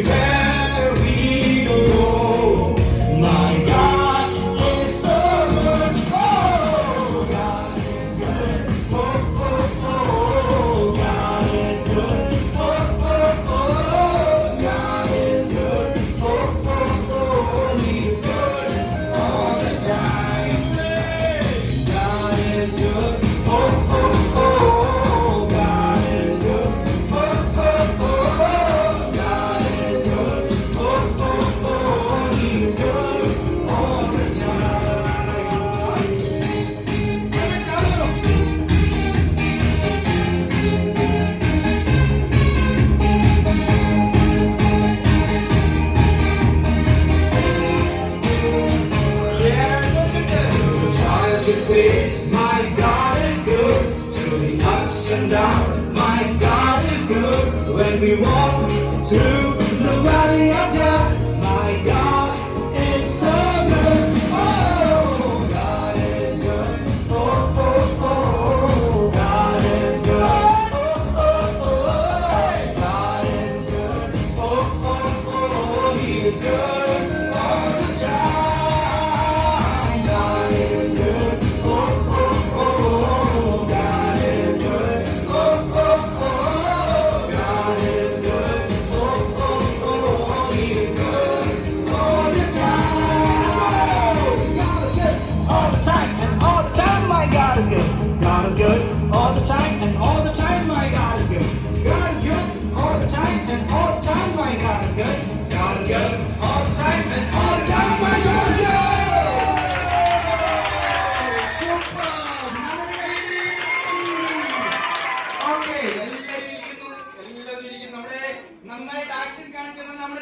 everywhere we go. My God is so good. Oh, God is good. Oh, oh, oh, God is good. Oh, oh, oh, God is good. Oh, oh, oh, He's good all the time. God is good. Oh, oh, oh, God is good. Oh, oh, oh, God is good. Oh, oh, oh, He's good all the time. Trials you face, my God is good. Through the ups and downs, my God is good. When we walk through the valley of death, my God is so good. Oh, God is good. Oh, oh, oh, God is good. Oh, oh, oh, God is good. Oh, oh, oh, He is good all the time. God is good. Oh, oh, oh, God is good. Oh, oh, oh, God is good. Oh, oh, oh, He is good all the time. God is good all the time, and all the time my God is good. God is good all the time, and all the time my God is good. God is good all the time, and all the time my God is good. God is good all the time, and all the time my God is good. Okay എല്ലാവരും ഇരിക്കുന്നു നമ്മുടെ നന്നായിട്ട് action കാണിക്കുന്ന നമ്മുടെ